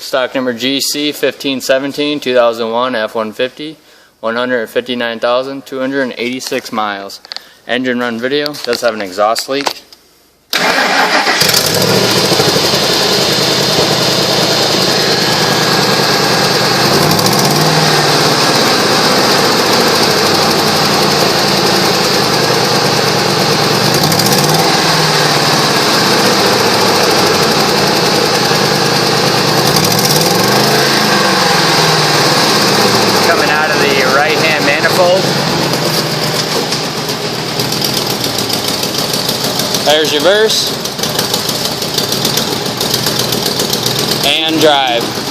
stock number GC1517 2001 F150, 159,286 miles. Engine run video. Does have an exhaust leak. Coming out of the right-hand manifold. There's reverse and drive.